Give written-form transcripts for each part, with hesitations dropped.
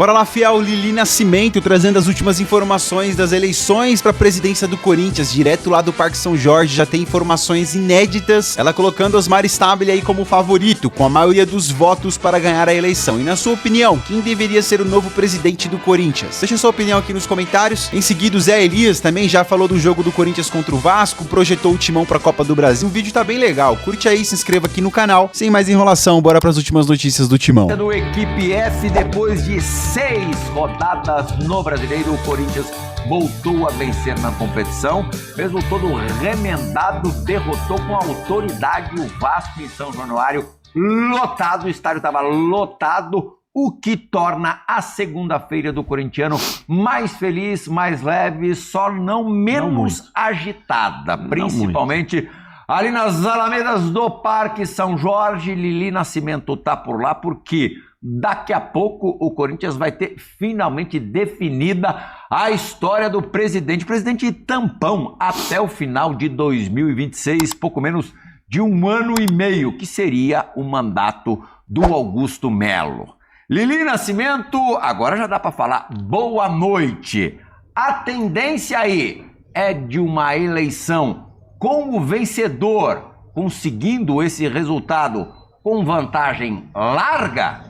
Bora lá, fiel, Lili Nascimento trazendo as últimas informações das eleições para a presidência do Corinthians, direto lá do Parque São Jorge, já tem informações inéditas, ela colocando Osmar Stabile aí como favorito, com a maioria dos votos para ganhar a eleição. E na sua opinião, quem deveria ser o novo presidente do Corinthians? Deixa sua opinião aqui nos comentários. Em seguida, o Zé Elias também já falou do jogo do Corinthians contra o Vasco, projetou o timão para a Copa do Brasil. O vídeo tá bem legal, curte aí, se inscreva aqui no canal. Sem mais enrolação, bora para as últimas notícias do timão. No Equipe F, depois de 6 rodadas no Brasileiro, o Corinthians voltou a vencer na competição, mesmo todo remendado, derrotou com autoridade o Vasco em São Januário, lotado, o estádio estava lotado, o que torna a segunda-feira do corintiano mais feliz, mais leve, só não menos agitada, principalmente ali nas alamedas do Parque São Jorge. Lili Nascimento tá por lá porque daqui a pouco o Corinthians vai ter finalmente definida a história do presidente tampão até o final de 2026, pouco menos de 1 ano e meio, que seria o mandato do Augusto Melo. Lili Nascimento, agora já dá para falar boa noite. A tendência aí é de uma eleição com o vencedor conseguindo esse resultado com vantagem larga?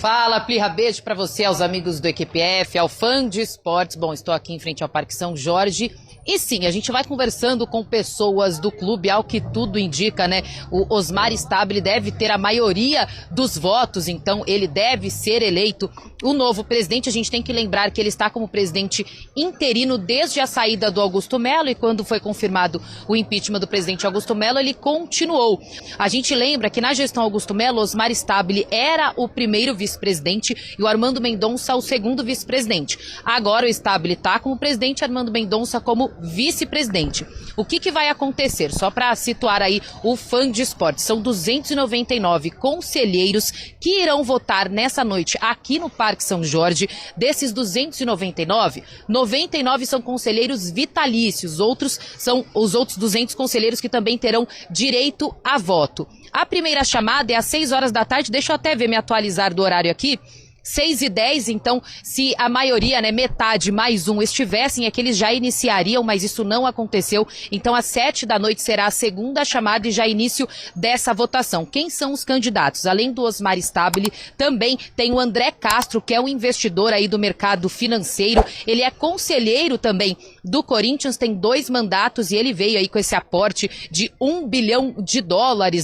Fala, Plirra, beijo pra você, aos amigos do Equipe F, ao fã de esportes. Bom, estou aqui em frente ao Parque São Jorge. E sim, a gente vai conversando com pessoas do clube, ao que tudo indica, né? O Osmar Stabile deve ter a maioria dos votos, então ele deve ser eleito o novo presidente. A gente tem que lembrar que ele está como presidente interino desde a saída do Augusto Melo, e quando foi confirmado o impeachment do presidente Augusto Melo, ele continuou. A gente lembra que na gestão Augusto Melo, Osmar Stabile era o primeiro vice-presidente e o Armando Mendonça o segundo vice-presidente. Agora o Stabile está como presidente, Armando Mendonça como vice-presidente. O que vai acontecer? Só para situar aí o fã de esporte, são 299 conselheiros que irão votar nessa noite aqui no Parque São Jorge. Desses 299, 99 são conselheiros vitalícios, outros são os outros 200 conselheiros que também terão direito a voto. A primeira chamada é às 6 horas da tarde, deixa eu até ver, me atualizar do horário aqui. 6h10, então, se a maioria, né, metade mais um estivessem, é que eles já iniciariam, mas isso não aconteceu. Então, às 7 da noite será a segunda chamada e já início dessa votação. Quem são os candidatos? Além do Osmar Stabile, também tem o André Castro, que é um investidor aí do mercado financeiro. Ele é conselheiro também do Corinthians, tem 2 mandatos e ele veio aí com esse aporte de $1 bilhão,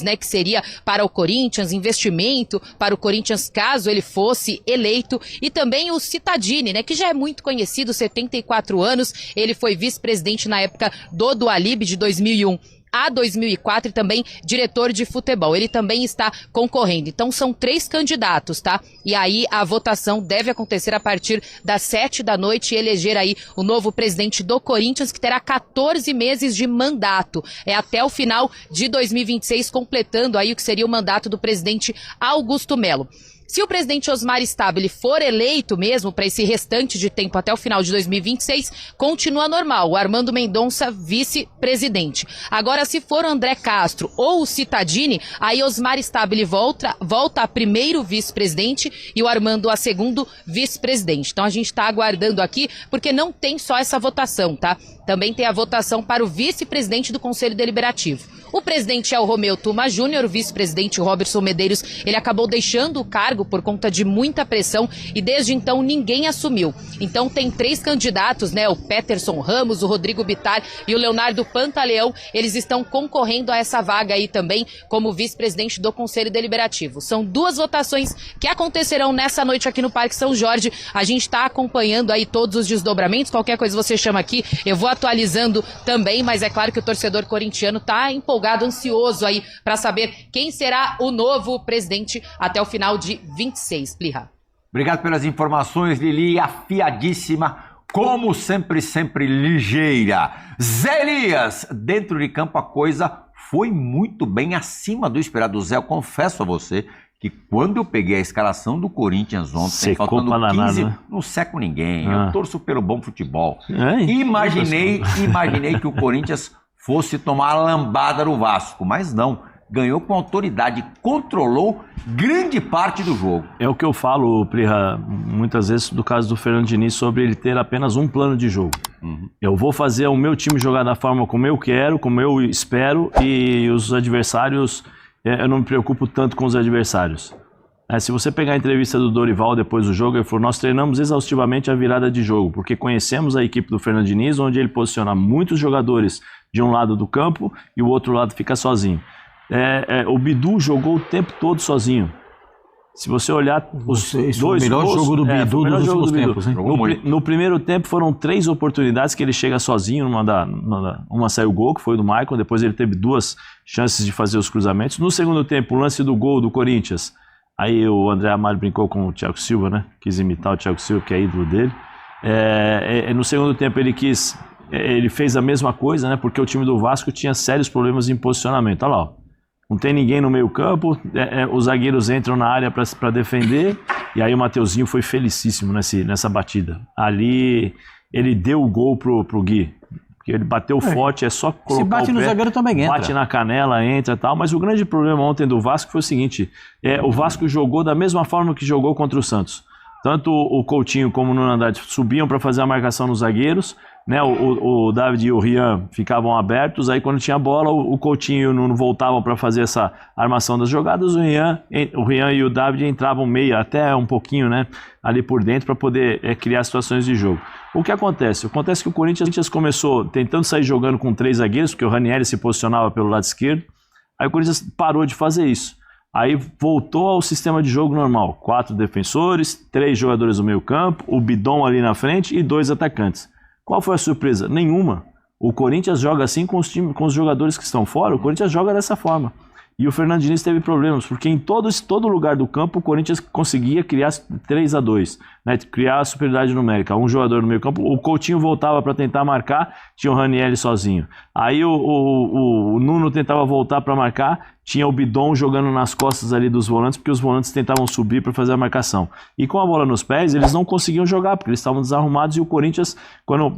né, que seria para o Corinthians, investimento para o Corinthians caso ele fosse eleito. E também o Cittadini, né, que já é muito conhecido, 74 anos, ele foi vice-presidente na época do Dualib de 2001 a 2004 e também diretor de futebol. Ele também está concorrendo. Então são 3 candidatos, tá? E aí a votação deve acontecer a partir das 7 da noite e eleger aí o novo presidente do Corinthians, que terá 14 meses de mandato. É até o final de 2026, completando aí o que seria o mandato do presidente Augusto Melo. Se o presidente Osmar Stabile for eleito mesmo para esse restante de tempo até o final de 2026, continua normal, o Armando Mendonça vice-presidente. Agora, se for o André Castro ou o Cittadini, aí Osmar Stabile volta a primeiro vice-presidente e o Armando a segundo vice-presidente. Então a gente está aguardando aqui, porque não tem só essa votação, tá? Também tem a votação para o vice-presidente do Conselho Deliberativo. O presidente é o Romeu Tuma Júnior, o vice-presidente, o Robertson Medeiros, ele acabou deixando o cargo por conta de muita pressão e desde então ninguém assumiu. Então tem 3 candidatos, né? O Peterson Ramos, o Rodrigo Bittar e o Leonardo Pantaleão. Eles estão concorrendo a essa vaga aí também como vice-presidente do Conselho Deliberativo. São 2 votações que acontecerão nessa noite aqui no Parque São Jorge. A gente está acompanhando aí todos os desdobramentos. Qualquer coisa você chama aqui, eu vou atualizando também, mas é claro que o torcedor corintiano está empolgado, ansioso aí para saber quem será o novo presidente até o final de 26, Plirra. Obrigado pelas informações, Lili, afiadíssima, como sempre, sempre ligeira. Zé Elias, dentro de campo a coisa foi muito bem acima do esperado. Zé, eu confesso a você que quando eu peguei a escalação do Corinthians ontem, faltando 15, não seco ninguém, eu torço pelo bom futebol. Imaginei que o Corinthians fosse tomar a lambada do Vasco, mas não. ganhou com autoridade, controlou grande parte do jogo. É o que eu falo, Plirra, muitas vezes do caso do Fernando Diniz, sobre ele ter apenas um plano de jogo. Eu vou fazer o meu time jogar da forma como eu quero, como eu espero, e os adversários, eu não me preocupo tanto com os adversários. Se você pegar a entrevista do Dorival depois do jogo, ele falou: nós treinamos exaustivamente a virada de jogo, porque conhecemos a equipe do Fernando Diniz, onde ele posiciona muitos jogadores de um lado do campo e o outro lado fica sozinho. O Bidu jogou o tempo todo sozinho. Se você olhar os dois melhor gols, jogo do Bidu nos últimos tempos, hein? No primeiro tempo foram 3 oportunidades que ele chega sozinho, uma saiu gol, que foi do Maicon, depois ele teve 2 chances de fazer os cruzamentos. No segundo tempo, o lance do gol do Corinthians, aí o André Amaro brincou com o Thiago Silva, né? Quis imitar o Thiago Silva, que é ídolo dele. No segundo tempo ele fez a mesma coisa, né? Porque o time do Vasco tinha sérios problemas em posicionamento. Olha lá, ó. Não tem ninguém no meio campo, os zagueiros entram na área para defender, e aí o Mateuzinho foi felicíssimo nessa batida. Ali ele deu o gol pro Gui, porque ele bateu forte, é só colocar se bate o pé, no zagueiro também entra. Bate na canela, entra e tal, mas o grande problema ontem do Vasco foi o seguinte, o Vasco jogou da mesma forma que jogou contra o Santos. Tanto o Coutinho como o Nuno Andrade subiam para fazer a marcação nos zagueiros, né? O David e o Rian ficavam abertos, aí quando tinha bola, o Coutinho e o Nuno voltavam para fazer essa armação das jogadas, o Rian e o David entravam meio, até um pouquinho, né, ali por dentro para poder criar situações de jogo. O que acontece? Acontece que o Corinthians começou tentando sair jogando com 3 zagueiros, porque o Ranieri se posicionava pelo lado esquerdo, aí o Corinthians parou de fazer isso. Aí voltou ao sistema de jogo normal, 4 defensores, 3 jogadores no meio campo, o Bidon ali na frente e 2 atacantes. Qual foi a surpresa? Nenhuma. O Corinthians joga assim com os jogadores que estão fora, o Corinthians joga dessa forma. E o Fernando Diniz teve problemas, porque em todo lugar do campo o Corinthians conseguia criar 3-2, né? Criar a superioridade numérica. Um jogador no meio campo, o Coutinho voltava para tentar marcar, tinha o Ranieri sozinho. Aí o Nuno tentava voltar para marcar, tinha o Bidon jogando nas costas ali dos volantes, porque os volantes tentavam subir para fazer a marcação. E com a bola nos pés, eles não conseguiam jogar, porque eles estavam desarrumados, e o Corinthians, quando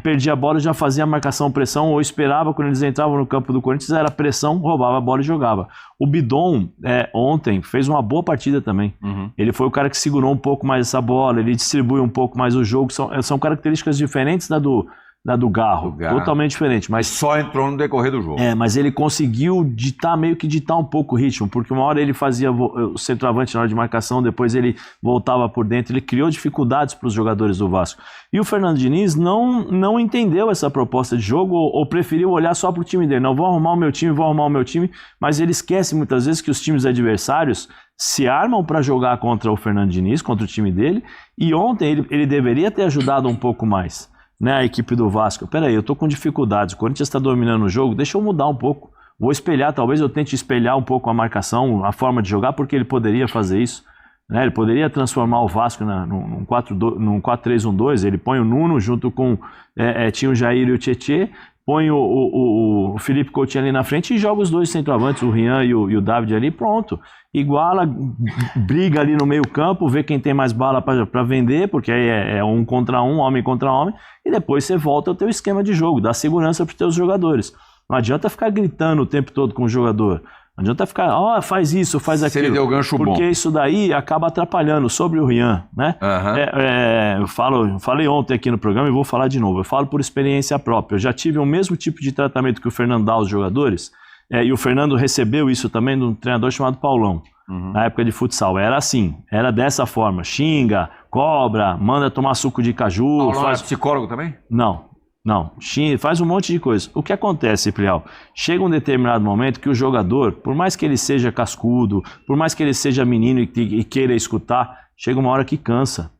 perdia a bola, já fazia a marcação-pressão, ou esperava quando eles entravam no campo do Corinthians, era pressão, roubava a bola e jogava. O Bidon, ontem, fez uma boa partida também. Ele foi o cara que segurou um pouco mais essa bola, ele distribui um pouco mais o jogo, são características diferentes da do Garro, totalmente diferente. Mas só entrou no decorrer do jogo. Mas ele conseguiu meio que ditar um pouco o ritmo, porque uma hora ele fazia o centroavante na hora de marcação, depois ele voltava por dentro, ele criou dificuldades para os jogadores do Vasco. E o Fernando Diniz não entendeu essa proposta de jogo, ou preferiu olhar só para o time dele. Não, vou arrumar o meu time, mas ele esquece muitas vezes que os times adversários se armam para jogar contra o Fernando Diniz, contra o time dele, e ontem ele deveria ter ajudado um pouco mais, né, a equipe do Vasco. Peraí, eu tô com dificuldades, o Corinthians está dominando o jogo, deixa eu mudar um pouco, vou espelhar, talvez eu tente espelhar um pouco a marcação, a forma de jogar, porque ele poderia fazer isso, né? Ele poderia transformar o Vasco num 4-3-1-2, ele põe o Nuno junto com, tinha o Jair e o Tietê, põe o Felipe Coutinho ali na frente e joga os 2 centroavantes, o Rian e o David ali, pronto. Iguala, briga ali no meio campo, vê quem tem mais bala para vender, porque aí é 1 contra 1, homem contra homem, e depois você volta ao teu esquema de jogo, dá segurança para os teus jogadores. Não adianta ficar gritando o tempo todo com o jogador. Não adianta ficar, faz isso, faz aquilo. Se ele deu gancho bom. Porque isso daí acaba atrapalhando. Sobre o Rian, né? Eu falei ontem aqui no programa e vou falar de novo. Eu falo por experiência própria. Eu já tive o mesmo tipo de tratamento que o Fernando dá aos jogadores, e o Fernando recebeu isso também de um treinador chamado Paulão, na época de futsal. Era assim, era dessa forma. Xinga, cobra, manda tomar suco de caju. Paulão é psicólogo também? Não, faz um monte de coisa. O que acontece, Prial? Chega um determinado momento que o jogador, por mais que ele seja cascudo, por mais que ele seja menino e queira escutar, chega uma hora que cansa.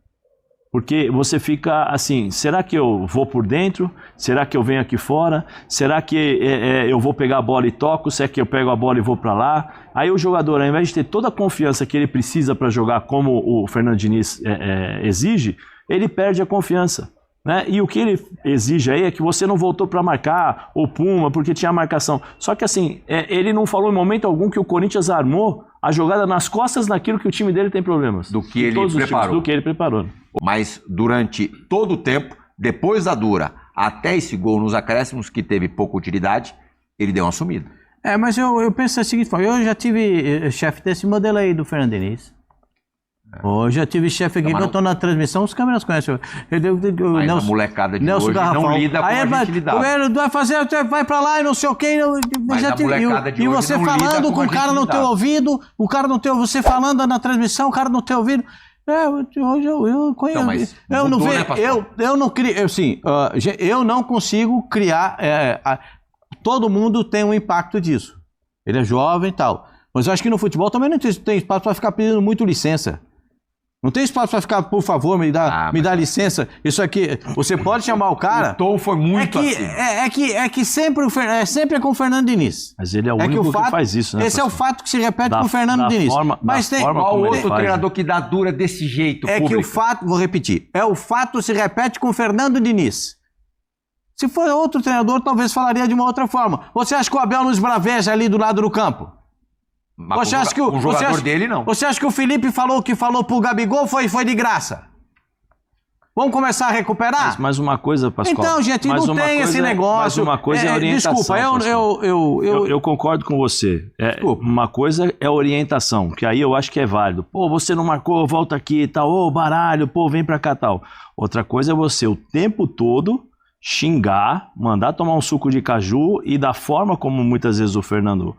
Porque você fica assim, será que eu vou por dentro? Será que eu venho aqui fora? Será que eu vou pegar a bola e toco? Será que eu pego a bola e vou para lá? Aí o jogador, ao invés de ter toda a confiança que ele precisa para jogar como o Fernando Diniz exige, ele perde a confiança. Né? E o que ele exige aí é que você não voltou para marcar o Puma porque tinha marcação. Só que assim, ele não falou em momento algum que o Corinthians armou a jogada nas costas naquilo que o time dele tem problemas. Do que ele preparou. Mas durante todo o tempo, depois da dura, até esse gol nos acréscimos, que teve pouca utilidade, ele deu uma sumida. Mas eu penso da seguinte forma, eu já tive chefe desse modelo aí do Fernando Diniz. Eu já tive chefe aqui, que eu tô na transmissão, os câmeras conhecem. Mas a molecada de Nelson hoje Garrafão. não lida com a gente lidar. Vai pra lá e não sei o quê. Mas a molecada de e hoje você não lida falando com com a o cara gente no teu lidar. ouvido, o cara não tem, você falando na transmissão, o cara não tem ouvido. Hoje eu conheço. Então, mas eu não mudou, vejo, né, pastor? eu não crio, eu não consigo criar. Todo mundo tem um impacto disso. Ele é jovem e tal. Mas eu acho que no futebol também não tem espaço para ficar pedindo muito licença. Não tem espaço para ficar, por favor, me dá licença. Isso aqui, você pode chamar o cara. O tom foi muito assim. É que sempre é com o Fernando Diniz. Mas ele é o único que faz isso, né? Esse é o fato que se repete com o Fernando Diniz. Mas tem Qual outro treinador que dá dura desse jeito? Que o fato, vou repetir, o fato se repete com o Fernando Diniz. Se for outro treinador, talvez falaria de uma outra forma. Você acha que o Abel nos braveja ali do lado do campo? Mas o jogador dele não. Você acha que o Felipe falou que falou pro Gabigol foi de graça? Vamos começar a recuperar? Mas uma coisa, Pascoal. Então, gente, não tem esse negócio. Mas uma coisa é orientação. Desculpa, eu concordo com você. Uma coisa é orientação, que aí eu acho que é válido. Pô, você não marcou, volta aqui e tal. Ô, baralho, pô, vem pra cá e tal. Outra coisa é você o tempo todo xingar, mandar tomar um suco de caju e da forma como muitas vezes o Fernando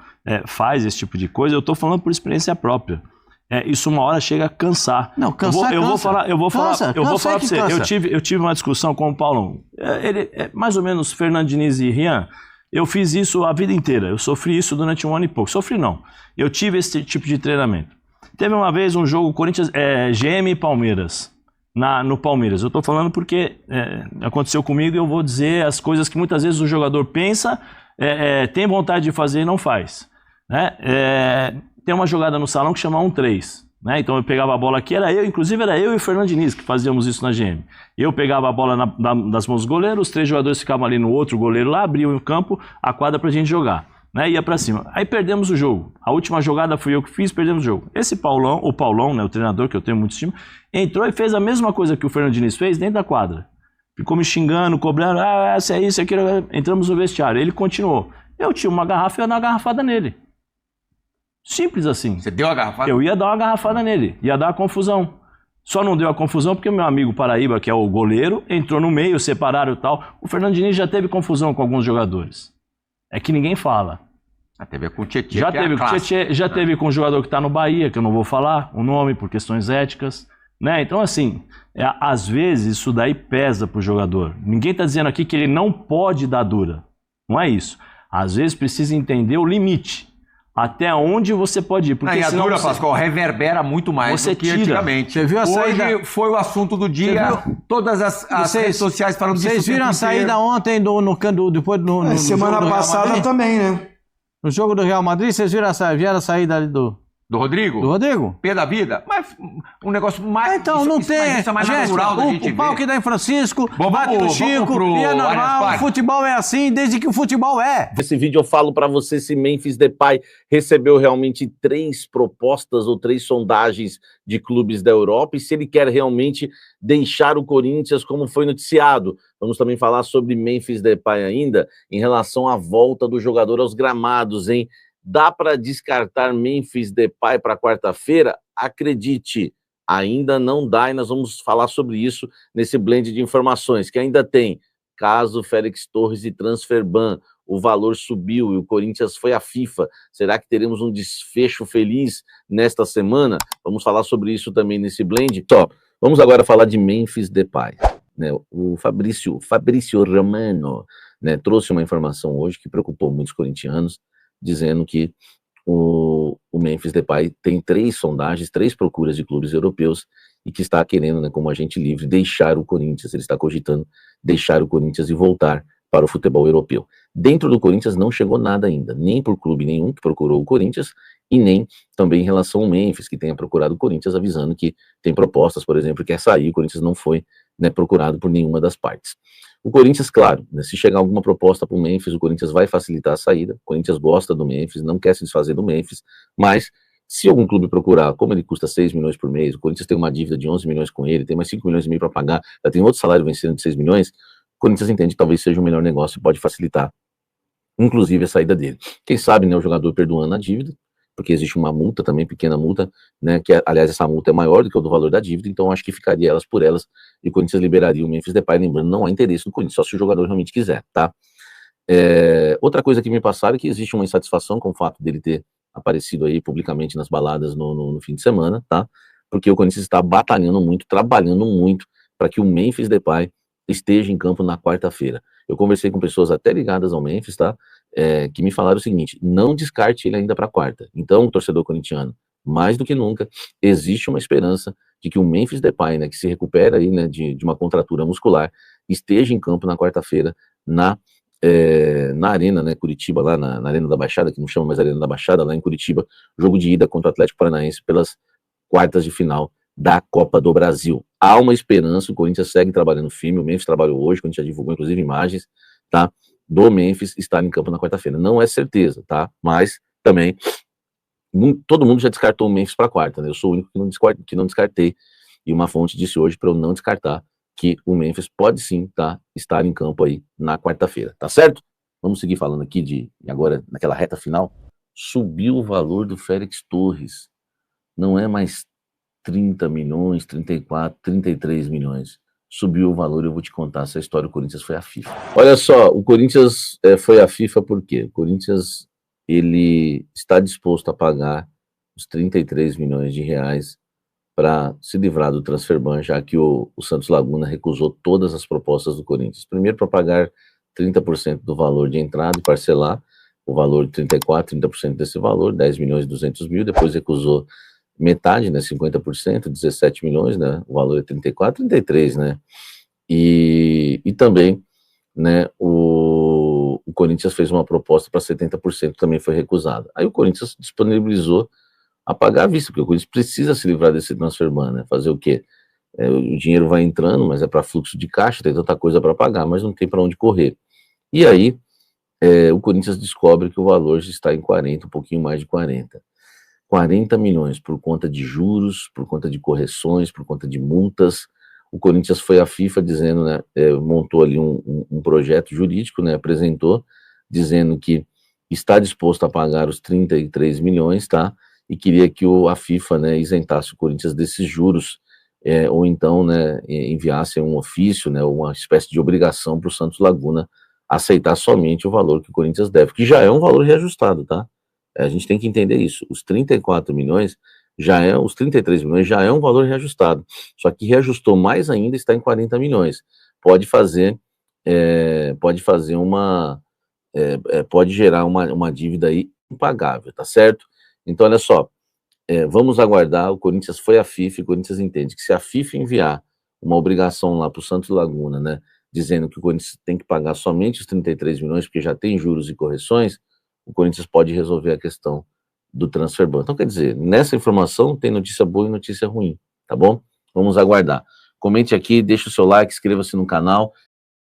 faz esse tipo de coisa, eu tô falando por experiência própria. Isso uma hora chega a cansar. Não, cansar, eu vou falar pra você. Eu tive uma discussão com o Paulão. Ele é mais ou menos Fernando Diniz e Rian. Eu fiz isso a vida inteira. Eu sofri isso durante 1 ano e pouco. Sofri não. Eu tive esse tipo de treinamento. Teve uma vez um jogo Corinthians, GM e Palmeiras. No Palmeiras. Eu tô falando porque aconteceu comigo e eu vou dizer as coisas que muitas vezes o jogador pensa, tem vontade de fazer e não faz. Né? Tem uma jogada no salão que chama 1-3. Né? Então eu pegava a bola aqui, inclusive era eu e o Fernando Diniz que fazíamos isso na GM. Eu pegava a bola das mãos do goleiro, os 3 jogadores ficavam ali no outro goleiro lá, abriam o campo, a quadra pra gente jogar. Né? Ia pra cima. Aí perdemos o jogo. A última jogada fui eu que fiz, perdemos o jogo. Esse Paulão, né, o treinador que eu tenho muito estima, entrou e fez a mesma coisa que o Fernando Diniz fez dentro da quadra. Ficou me xingando, cobrando, essa é isso, aquilo. Entramos no vestiário. Ele continuou. Eu tinha uma garrafa e ia dar uma garrafada nele. Simples assim. Você deu a garrafada? Eu ia dar uma garrafada nele. Ia dar uma confusão. Só não deu a confusão porque o meu amigo Paraíba, que é o goleiro, entrou no meio, separaram e tal. O Fernando Diniz já teve confusão com alguns jogadores. É que ninguém fala. Já teve com o Tietê. Já teve com o Tietê, já teve com o jogador que está no Bahia, que eu não vou falar o nome por questões éticas. Né? Então, assim, às vezes isso daí pesa pro jogador. Ninguém está dizendo aqui que ele não pode dar dura. Não é isso. Às vezes precisa entender o limite. Até onde você pode ir. Porque a dura, Pascoal, reverbera muito mais do que antigamente. Você viu a saída? Hoje foi o assunto do dia. Todas as redes sociais falando disso. Vocês viram a saída ontem depois no semana passada também, né? No jogo do Real Madrid, vocês viram a saída ali do Rodrigo? Do Rodrigo? Pé da vida. Mas um negócio mais... Então, não tem... Isso é mais natural da gente ver. O pau que dá em Francisco, bate no Chico, e é normal, o futebol é assim, desde que o futebol é. Nesse vídeo eu falo pra você se Memphis Depay recebeu realmente 3 propostas ou 3 sondagens de clubes da Europa e se ele quer realmente deixar o Corinthians como foi noticiado. Vamos também falar sobre Memphis Depay ainda, em relação à volta do jogador aos gramados, hein? Dá para descartar Memphis Depay para quarta-feira? Acredite, ainda não dá e nós vamos falar sobre isso nesse blend de informações que ainda tem. Caso Félix Torres e transfer ban, o valor subiu e o Corinthians foi à FIFA. Será que teremos um desfecho feliz nesta semana? Vamos falar sobre isso também nesse blend. Vamos agora falar de Memphis Depay. Né? O Fabrício Romano, né, trouxe uma informação hoje que preocupou muitos corintianos, dizendo que o Memphis Depay tem 3 sondagens, 3 procuras de clubes europeus e que está querendo, né, como agente livre, deixar o Corinthians. Ele está cogitando deixar o Corinthians e voltar para o futebol europeu. Dentro do Corinthians não chegou nada ainda, nem por clube nenhum que procurou o Corinthians e nem também em relação ao Memphis, que tenha procurado o Corinthians, avisando que tem propostas, por exemplo, que quer sair. O Corinthians não foi, né, procurado por nenhuma das partes. O Corinthians, claro, né, se chegar alguma proposta para o Memphis, o Corinthians vai facilitar a saída. O Corinthians gosta do Memphis, não quer se desfazer do Memphis, mas se algum clube procurar, como ele custa 6 milhões por mês, o Corinthians tem uma dívida de 11 milhões com ele, tem mais 5 milhões e meio para pagar, já tem outro salário vencendo de 6 milhões, o Corinthians entende que talvez seja o melhor negócio e pode facilitar inclusive a saída dele. Quem sabe, né, o jogador perdoando a dívida, porque existe uma multa também, pequena multa, né, que aliás essa multa é maior do que o do valor da dívida, então acho que ficaria elas por elas e o Corinthians liberaria o Memphis Depay, lembrando, não há interesse no Corinthians, só se o jogador realmente quiser, tá? Outra coisa que me passaram é que existe uma insatisfação com o fato dele ter aparecido aí publicamente nas baladas no fim de semana, tá? Porque o Corinthians está batalhando muito, trabalhando muito para que o Memphis Depay esteja em campo na quarta-feira. Eu conversei com pessoas até ligadas ao Memphis, tá? Que me falaram o seguinte, não descarte ele ainda para quarta. Então, o torcedor corintiano, mais do que nunca, existe uma esperança de que o Memphis Depay, né, que se recupera aí, né, de uma contratura muscular, esteja em campo na quarta-feira na Arena, né, Curitiba, lá na Arena da Baixada, que não chama mais Arena da Baixada, lá em Curitiba, jogo de ida contra o Atlético Paranaense pelas quartas de final da Copa do Brasil. Há uma esperança, o Corinthians segue trabalhando firme, o Memphis trabalhou hoje, o Corinthians já divulgou inclusive imagens, tá, do Memphis estar em campo na quarta-feira. Não é certeza, tá, mas também todo mundo já descartou o Memphis para quarta, né, eu sou o único que não descartei, e uma fonte disse hoje para eu não descartar que o Memphis pode sim estar em campo aí na quarta-feira, tá certo? Vamos seguir falando aqui agora, naquela reta final, subiu o valor do Félix Torres, não é mais 30 milhões, 34, 33 milhões, subiu o valor, eu vou te contar essa história, o Corinthians foi à FIFA. Olha só, o Corinthians foi à FIFA por quê? O Corinthians, ele está disposto a pagar os 33 milhões de reais para se livrar do transferban, já que o Santos Laguna recusou todas as propostas do Corinthians. Primeiro para pagar 30% do valor de entrada e parcelar o valor de 34, 30% desse valor, 10 milhões e 200 mil, depois recusou metade, né, 50%, 17 milhões, né, o valor é 34, 33, né, e também, né, o Corinthians fez uma proposta para 70%, também foi recusada. Aí o Corinthians disponibilizou a pagar à vista, porque o Corinthians precisa se livrar desse transferban, né? Fazer o quê? O dinheiro vai entrando, mas é para fluxo de caixa, tem tanta coisa para pagar, mas não tem para onde correr. E aí, o Corinthians descobre que o valor já está em 40, um pouquinho mais de 40. 40 milhões por conta de juros, por conta de correções, por conta de multas. O Corinthians foi à FIFA dizendo, né, montou ali um projeto jurídico, né, apresentou, dizendo que está disposto a pagar os 33 milhões, tá? E queria que a FIFA, né, isentasse o Corinthians desses juros, ou então, né, enviasse um ofício, né, uma espécie de obrigação para o Santos Laguna aceitar somente o valor que o Corinthians deve, que já é um valor reajustado, tá? A gente tem que entender isso. Os 34 milhões os 33 milhões já é um valor reajustado, só que reajustou mais ainda, está em 40 milhões. Pode gerar uma dívida aí impagável, tá certo? Então, olha só, vamos aguardar, o Corinthians foi à FIFA, e o Corinthians entende que se a FIFA enviar uma obrigação lá para o Santos Laguna, né, dizendo que o Corinthians tem que pagar somente os 33 milhões, porque já tem juros e correções, o Corinthians pode resolver a questão do transferban. Então, quer dizer, nessa informação tem notícia boa e notícia ruim, tá bom? Vamos aguardar. Comente aqui, deixa o seu like, inscreva-se no canal.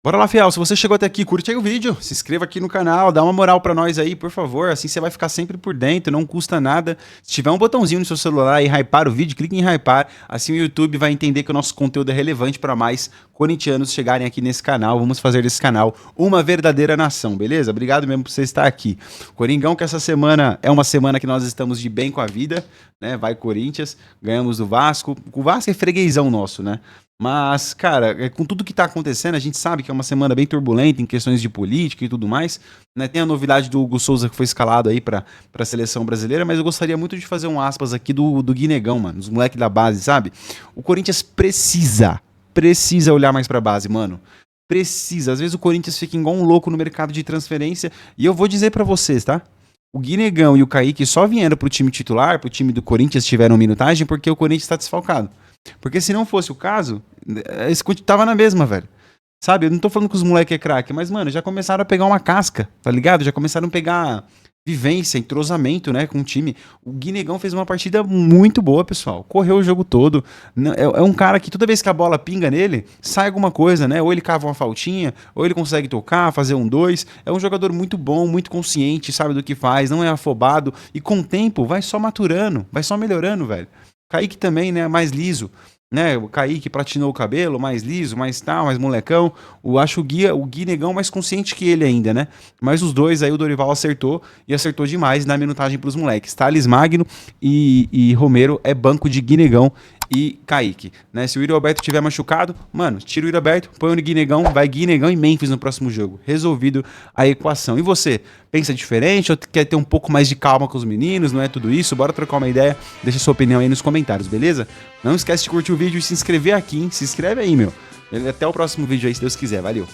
Bora lá, fiel, se você chegou até aqui, curte aí o vídeo, se inscreva aqui no canal, dá uma moral pra nós aí, por favor, assim você vai ficar sempre por dentro, não custa nada. Se tiver um botãozinho no seu celular e hypar o vídeo, clique em hypar, assim o YouTube vai entender que o nosso conteúdo é relevante para mais corintianos chegarem aqui nesse canal. Vamos fazer desse canal uma verdadeira nação, beleza? Obrigado mesmo por você estar aqui. Coringão, que essa semana é uma semana que nós estamos de bem com a vida, né? Vai Corinthians, ganhamos do Vasco, o Vasco é freguesão nosso, né? Mas, cara, com tudo que tá acontecendo, a gente sabe que é uma semana bem turbulenta em questões de política e tudo mais, né? Tem a novidade do Hugo Souza que foi escalado aí pra seleção brasileira, mas eu gostaria muito de fazer um aspas aqui do Guinegão, mano, dos moleques da base, sabe? O Corinthians precisa olhar mais pra base, mano. Precisa. Às vezes o Corinthians fica igual um louco no mercado de transferência, e eu vou dizer pra vocês, tá? O Guinegão e o Kaique só vieram pro time titular, pro time do Corinthians tiveram minutagem, porque o Corinthians tá desfalcado. Porque se não fosse o caso, esse tava na mesma, velho. Sabe, eu não tô falando que os moleques é craque, mas, mano, já começaram a pegar uma casca, tá ligado? Já começaram a pegar vivência, entrosamento, né, com o time. O Guinegão fez uma partida muito boa, pessoal. Correu o jogo todo. É um cara que toda vez que a bola pinga nele, sai alguma coisa, né? Ou ele cava uma faltinha, ou ele consegue tocar, fazer 1-2. É um jogador muito bom, muito consciente, sabe do que faz, não é afobado. E com o tempo vai só maturando, vai só melhorando, velho. Kaique também, né, mais liso. né? O Kaique platinou o cabelo, mais liso, mais tal, mais molecão. Acho o Gui Negão mais consciente que ele ainda, né? Mas os dois aí o Dorival acertou e acertou demais na minutagem pros moleques. Thales Magno e Romero é banco de Gui Negão e Kaique, né? Se o Yuri Alberto tiver machucado, mano, tira o Yuri Alberto, põe o Gui Negão, vai Gui Negão e Memphis no próximo jogo. Resolvido a equação. E você, pensa diferente ou quer ter um pouco mais de calma com os meninos? Não é tudo isso? Bora trocar uma ideia, deixa sua opinião aí nos comentários, beleza? Não esquece de curtir o vídeo e se inscrever aqui, hein? Se inscreve aí, meu. Até o próximo vídeo aí, se Deus quiser. Valeu!